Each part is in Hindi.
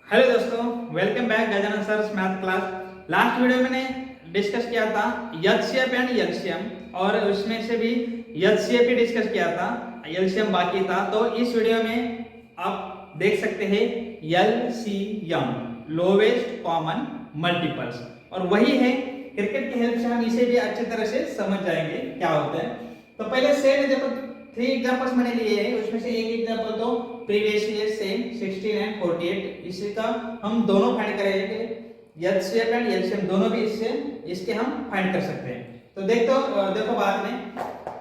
हेलो दोस्तों, welcome back Gajanan sir math class. Last video में मैंने डिस्कस किया था एचसीएफ एंड एलसीएम और उसमें से भी एचसीएफ ही डिस्कस किया था, एलसीएम बाकी था। तो इस वीडियो में आप देख सकते हैं एलसीएम, लोवेस्ट कॉमन मल्टीपल्स, और वही है क्रिकेट की हेल्प से हम इसे भी अच्छी तरह से समझ जाएंगे क्या होता है। तो पहले सेट देखो, 3 एग्जांपल्स मैंने लिए हैं, उसमें से एक एग्जांपल तो प्रीवियस ईयर सेम 16 एंड 48, इसी का हम दोनों फाइंड करेंगे, एचसीएफ एंड एलसीएम दोनों भी इसके हम फाइंड कर सकते हैं। तो देखो बाद में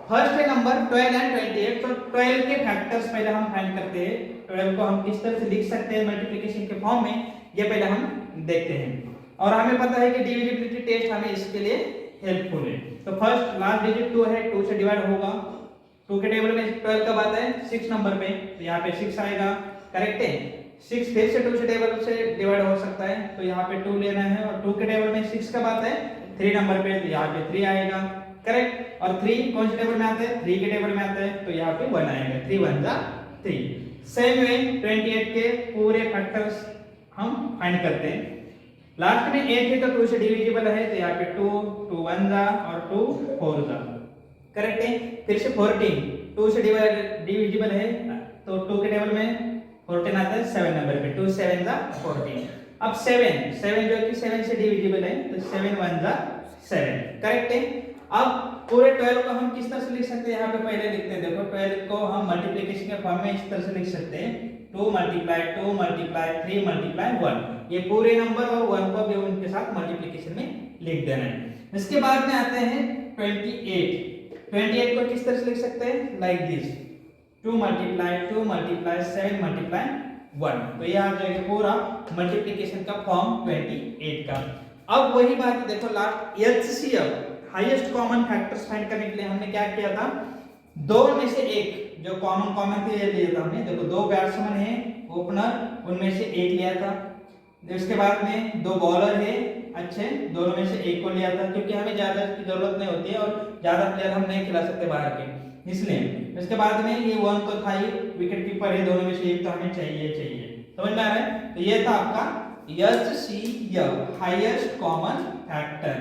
फर्स्ट है नंबर 12 एंड 28। तो 12 के फैक्टर्स पहले हम फाइंड करते हैं। 12 को हम किस तरह से लिख सकते हैं मल्टीप्लिकेशन के फॉर्म में, ये पहले हम देखते हैं। और हमें पता है कि डिविजिबिलिटी टेस्ट हमें इसके लिए हेल्पफुल है। तो फर्स्ट लास्ट डिजिट 2 है, 2 से डिवाइड होगा। 2 के टेबल में 12 कब आता है? 6 नंबर पे, तो यहाँ पे 6 आएगा, करेक्ट है। 6 फिर से 2 से टेबल से डिवाइड हो सकता है, तो यहाँ पे 2 लेना है। और 2 के टेबल में 6 कब आता है? 3 नंबर पे, तो यहाँ पे 3 आएगा, करेक्ट। और 3 कौन से टेबल में आता है? 3 के टेबल में आता है, तो यहाँ पे 1 आएगा, 3 1 जा 3। सेम वे 28 के पूरे फैक्टर्स हम फाइंड करते हैं। लास्ट में 8 है तो 2 से डिविजिबल है, तो यहाँ पे 2 2 1 जा और 2 4 जा, करेक्ट है। फिर से 14 2 से डिविजिबल है, तो 2 के टेबल में 14 आता है 7 नंबर पे, 2 7 जा 14। अब 7 जो कि 7 से डिविजिबल है, तो 7 1 जा 7, करेक्ट है। अब पूरे 12 को हम किस तरह से लिख सकते हैं? यहाँ पे पहले लिखते हैं, देखो 12 को हम मल्टीप्लिकेशन के फॉर्म में इस तरह से लिख सकते हैं, 2 मल्टीप्लाई 2 मल्टीप्लाई 3 मल्टीप्लाई 1। ये पूरे नंबर और 1 को भी उनके साथ मल्टीप्लिकेशन में लिख देना है। इसके बाद में आते हैं 28 को किस तरह से लिख सकते हैं? Like this, 2 multiply 2 multiply 7 multiply 1। तो ये आ जाएगा पूरा मल्टीप्लिकेशन का फॉर्म 28 का। अब वही बात देखो, last HCF highest common factors find करने के लिए हमने क्या किया था? दो में से एक जो कॉमन थे ये लिया था हमने। देखो 2 बैट्समैन है ओपनर, उनमें से एक लिया था। उसके बाद में 2 बॉलर है अच्छे, दोनों में से एक को लिया था, क्योंकि हमें ज्यादा की जरूरत नहीं होती है और ज्यादा प्लेयर हम नहीं खिला सकते बाहर के, इसलिए। उसके बाद में ये 1 तो था ही, विकेट कीपर है, दोनों में से एक तो हमें चाहिए, समझ में आ रहा है? तो ये था आपका HCF, highest common factor,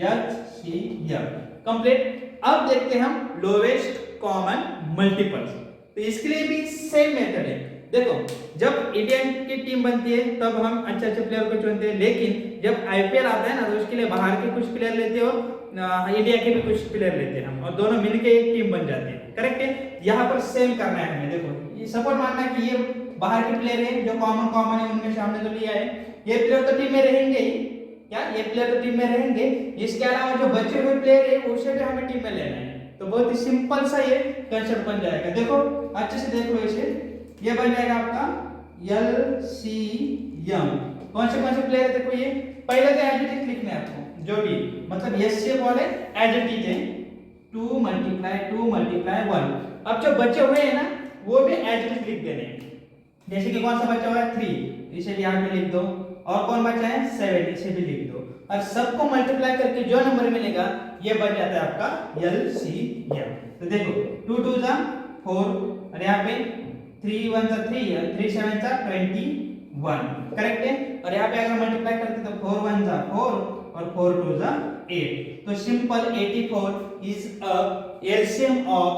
HCF complete. अब देखते हैं हम लोवेस्ट कॉमन मल्टीपल्स। तो इसके लिए भी सेम मेथड है। देखो जब इंडियन की टीम बनती है तब हम अच्छे प्लेयर को चुनते हैं, लेकिन जब आईपीएल आता है ना, तो उसके लिए बाहर के कुछ प्लेयर लेते हो, इंडिया के भी कुछ प्लेयर लेते हैं हम, और दोनों मिलके एक टीम बन जाती है, करेक्ट है। यहाँ पर सेम करना है हमें। देखो ये सपोर्ट मानना है कि ये बाहर के प्लेयर है जो कॉमन है, उनमें से हमने तो लिया है, ये प्लेयर तो टीम में रहेंगे ही, क्या ये प्लेयर तो टीम में रहेंगे। इसके अलावा जो बचे हुए प्लेयर है उसे भी हमें टीम में लेना है। तो बहुत ही सिंपल सा ये कंसेप्ट बन जाएगा। देखो अच्छे से देख लो इसे, ये बन जाएगा आपका एलसीएम। कौन से प्लेयर है? देखो ये पहले तो एज इट इज लिखना है आपको, जो भी मतलब एचसीएफ वाले एज इट इज है, 2 मल्टीप्लाई 2 मल्टीप्लाई 1। अब जो बचे हुए हैं ना वो भी एज इट इज लिख देने हैं। जैसे कि कौन सा बचा हुआ है? 3, इसे भी यहाँ पे लिख दो। और कौन बचा है? 7, इसे भी लिख दो। और सबको मल्टीप्लाई करके जो नंबर मिलेगा ये बन जाता है आपका एलसीएम। तो देखो 2 2 जा 4, और यहाँ पे 3 1 जा 3 और 3 7 जा 21, करेक्ट है। और यहाँ पे अगर मल्टीप्लाई करते तो 4 1 जा 4 और 4 2 जा 8। तो simple 84 is a LCM of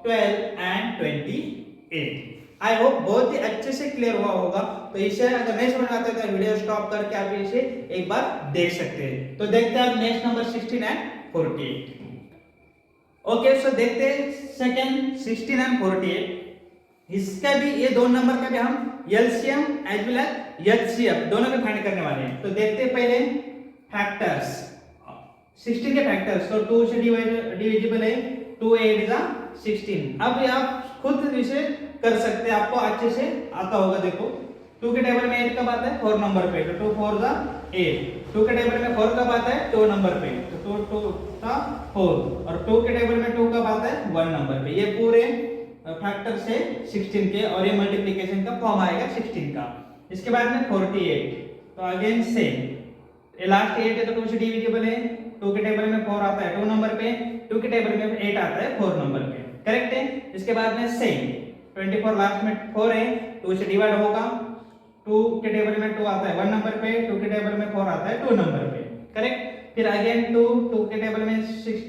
12 and 28। I hope बहुत ही अच्छे से क्लियर हुआ होगा। तो इसे अगर नहीं समझ आता है तो वीडियो स्टॉप करके आप इसे एक बार देख सकते हैं। तो देखते हैं नेक्स्ट नंबर 16 एंड 48। ओके, सो देखते हैं सेकंड 16 एंड 48। इसका भी, ये दो नंबर का भी हम LCM as well as HCF दोनों में फाइंड करने वाले हैं। तो देखते हैं पहले फैक्टर्स, 16 के फैक्टर्स। तो 2 से डिविजिबल है, 2 8 जा 16। अब आप खुद इसे कर सकते हैं, आपको अच्छे से आता होगा। देखो 2 के टेबल में 8 कब आता है? 4 नंबर पे, तो 2 4 जा 8। 2 के टेबल में 4 कब आता है? 2 नंबर पे, तो 2 2 था 4। और 2 के टेबल में 2 कब आता है? 1 नंबर पे। ये पूरे फैक्टर से 16 के, और ये मल्टीप्लिकेशन का फॉर्म आएगा 16 का। इसके बाद में 48, तो अगेन सेम, लास्ट 8 है तो 2 से डिविजिबल है। 2 के टेबल में 4 आता है 2 नंबर पे, 2 के टेबल में 8 आता है 4 नंबर पे, करेक्ट है। इसके बाद में सेम 24 लास्ट में 4 है, 2 से डिवाइड होगा, 2 के टेबल में 2 आता है 1 नंबर पे, 2 के टेबल में 4 आता है 2 नंबर पे, करेक्ट। फिर अगेन 2 के टेबल में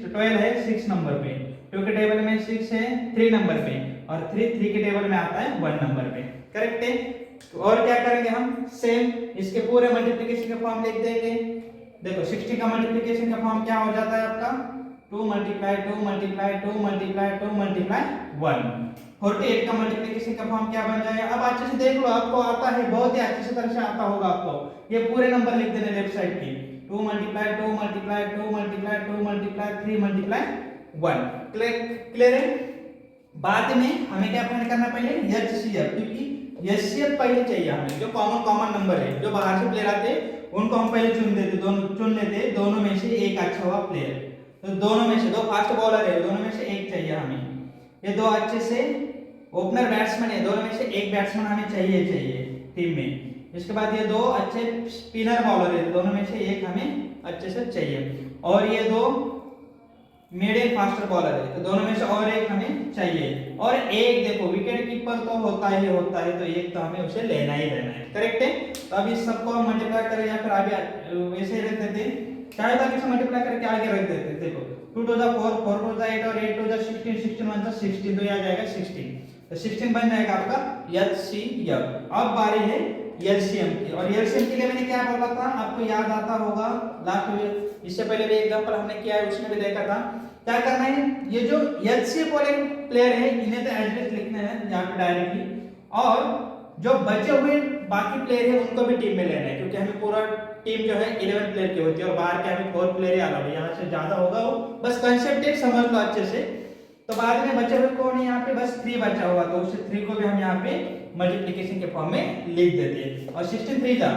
12 है 6 नंबर पे, 2 के टेबल में 6 है 3 नंबर पे, और 3 के टेबल में आता है 1 नंबर पे, करेक्ट है। तो और क्या करेंगे हम, सेम इसके पूरे मल्टीप्लिकेशन का फॉर्म लिख देंगे। देखो 60 का मल्टीप्लिकेशन का फॉर्म क्या हो जाता है आपका, 2 मल्टीप्लाई 2 मल्टीप्लाई 2 मल्टीप्लाई 2 मल्टीप्लाई 1। 48 का मल्टीप्लिकेशन का फॉर्म क्या बन जाएगा, अब अच्छे से देख लो, आपको आता है, बहुत ही अच्छे से तरह से आता होगा आपको। ये पूरे नंबर लिख देने लेफ्ट साइड की, 2 multiply 2 multiply 2 multiply 2 multiply 3 multiply 1। Clear है। बाद में हमें क्या फाइंड करना, पहले एचसीएफ, क्योंकि एचसीएफ पहले चाहिए हमें, जो कॉमन नंबर है, जो बाहर से प्लेयर आते हैं उनको हम पहले चुन लेते, दोनों में से एक अच्छा हुआ प्लेयर। तो दोनों में से, दो फास्ट बॉलर है, दोनों में से एक चाहिए हमें। ये दो अच्छे से ओपनर बैट्समैन है, दोनों में से एक बैट्समैन हमें चाहिए टीम में। इसके बाद ये दो अच्छे स्पिनर बॉलर है, दोनों में से एक हमें अच्छे से चाहिए। और ये दो मिडिल फास्टर बॉलर है, तो दोनों में से और एक हमें चाहिए। और एक देखो विकेट कीपर तो होता है, तो एक तो हमें उसे लेना ही लेना है, करेक्ट है। तो अब इस सबको हम मल्टीप्लाई करें या फिर आगे वैसे ही रख देते, चाहे तो इसे मल्टीप्लाई करके आगे रख देते। देखो 2 टू 4, 4 टू 8 और 8 टू 16, 16 1 16, तो ये आ जाएगा 16। तो 16 बन जाएगा आपका एचसीएफ। अब बारी है एलसीएम की, और एलसीएम के लिए मैंने क्या बोला था, आपको याद आता होगा, लास्ट में इससे पहले भी एग्जांपल हमने किया है, उसमें भी देखा था। क्या करना है, ये जो एचसीएफ वाले प्लेयर है इन्हें तो एड्रेस लिखना है यहाँ पे डायरेक्टली, और जो बचे हुए बाकी प्लेयर है उनको भी टीम में लेना है, क्योंकि हमें पूरा टीम जो है 11 प्लेयर की होती है, और बाहर के हमें 4 प्लेयर ही अलाउड है, यहाँ से ज्यादा होगा वो, बस कंसेप्ट एक समझ लो अच्छे से। तो बाद में बचे हुए कौन है, यहाँ पे बस 3 बचा हुआ, तो उस 3 को भी हम यहाँ पे मल्टीप्लिकेशन के फॉर्म में लिख देते हैं। और 16 3 जा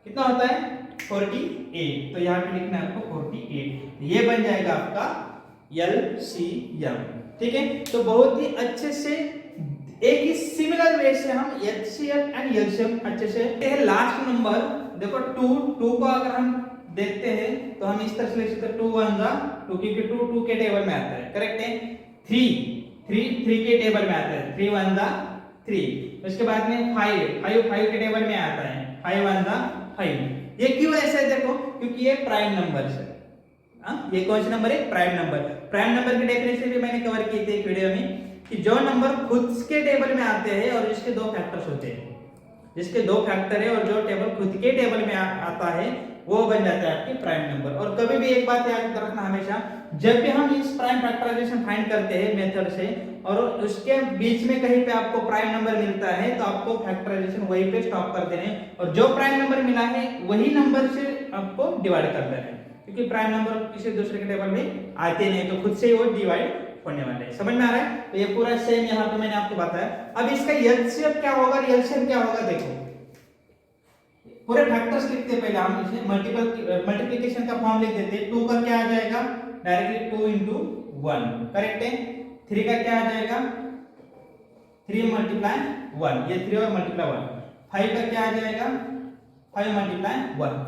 कितना होता है 48, तो यहाँ पे लिखना है आपको 48, ये बन जाएगा आपका एलसीएम, ठीक है। तो बहुत ही अच्छे से एक ही सिमिलर वे से हम एचसीएफ एंड एलसीएम अच्छे से। लास्ट नंबर देखो 2 को अगर हम देखते हैं तो हम इस तरह से लिख सकते हैं 2 1 जा 2, क्योंकि 2 के टेबल में आता है, करेक्ट है। 3 के टेबल में आता है, 3 1 जा 3। उसके बाद में 5 के टेबल में आता है, 5 1 जा 5। ये क्यों ऐसे है देखो, क्योंकि ये प्राइम नंबर है। ये कौन सा नंबर है, प्राइम नंबर। प्राइम नंबर की डेफिनेशन भी मैंने कवर की थी एक वीडियो में, कि जो नंबर खुद के टेबल में आते हैं और जिसके 2 फैक्टर्स होते हैं, जिसके 2 फैक्टर है और जो टेबल खुद के टेबल में आता है वो बन जाता है आपकी प्राइम नंबर। और कभी भी एक बात याद रखना हमेशा, जब भी हम इस प्राइम फैक्टराइजेशन फाइंड करते हैं मेथड से, और उसके बीच में कहीं पे आपको प्राइम नंबर मिलता है, तो आपको फैक्टराइजेशन वहीं पे स्टॉप कर देना है, और जो प्राइम नंबर मिला है वही नंबर से आपको डिवाइड कर देना है, क्योंकि प्राइम नंबर किसी दूसरे के टेबल में आते नहीं, तो खुद से ही वो डिवाइड होने वाले हैं। समझ में आ रहा है। तो ये पूरा सेम यहाँ पे मैंने आपको बताया। अब इसका एलसीएम क्या होगा, एलसीएम क्या होगा, देखो पूरे फैक्टर्स लिखते हैं पहले हम, इसे मल्टीप्लिकेशन का फॉर्म लिख देते हैं। 2 का क्या आ जाएगा, डायरेक्टली 2 into 1, करेक्ट है। 3 का क्या आ जाएगा, 3 मल्टीप्लाई 1, ये 3 और मल्टीप्लाई 1। 5 का क्या आ जाएगा, 5 मल्टीप्लाई 1।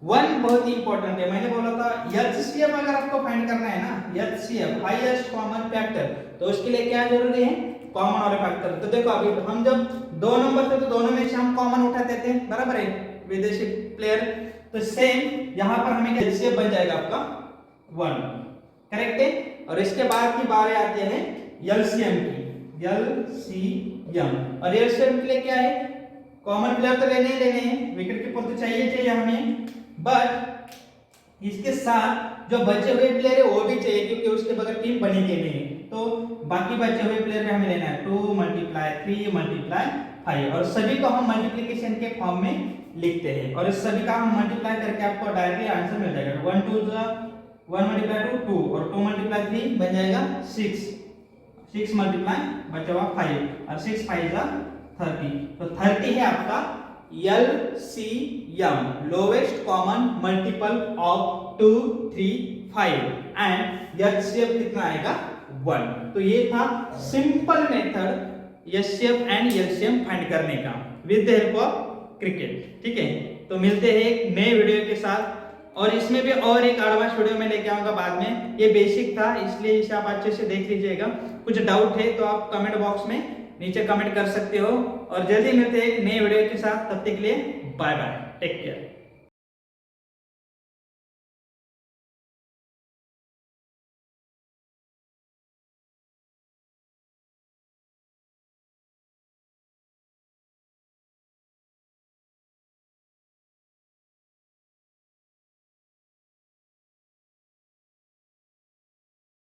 1 बहुत ही इंपॉर्टेंट है, मैंने बोला था एचसीएफ अगर आपको फाइंड करना है ना, एचसीएफ हाईएस्ट कॉमन फैक्टर, तो उसके लिए क्या जरूरी है, कॉमन वाले फैक्टर। तो देखो अभी हम जब 2 नंबर थे तो दोनों में से हम कॉमन उठाते थे, बराबर है, विदेशी प्लेयर। तो सेम यहाँ पर हमें एचसीएफ बन जाएगा आपका 1, करेक्ट है। और इसके बाद की बारी आती है एलसीएम की, एलसीएम। और एलसीएम के लिए क्या है, कॉमन प्लेयर तो लेने ही लेने हैं, विकेट कीपर तो चाहिए हमें, बट इसके साथ जो बचे हुए प्लेयर है वो भी चाहिए, क्योंकि उसके बगैर टीम बनेगी नहीं। तो बाकी बचे हुए प्लेयर में हमें लेना है 2 मल्टीप्लाई 3 मल्टीप्लाई 5, और सभी को हम मल्टीप्लिकेशन के फॉर्म में लिखते हैं, और इस सभी का हम मल्टीप्लाई करके आपको डायरेक्टली आंसर मिल जाएगा। 1 2 1 मल्टीप्लाई 2 और 2 मल्टीप्लाई 3 बन जाएगा 6 मल्टीप्लाई बचा हुआ 5, और 6 5 जा 30। तो 30 है आपका LCM, lowest common multiple of 2 3 5, and HCF कितना आएगा 1। तो ये था simple method HCF and LCM find करने का with the help of cricket, ठीक है। तो मिलते हैं एक नए वीडियो के साथ, और इसमें भी और एक एडवांस वीडियो में लेके आऊंगा बाद में। ये बेसिक था, इसलिए इसे आप अच्छे से देख लीजिएगा। कुछ डाउट है तो आप कमेंट बॉक्स में नीचे कमेंट कर सकते हो। और जल्दी मिलते हैं एक नए वीडियो के साथ, तब तक के लिए बाय बाय, टेक केयर।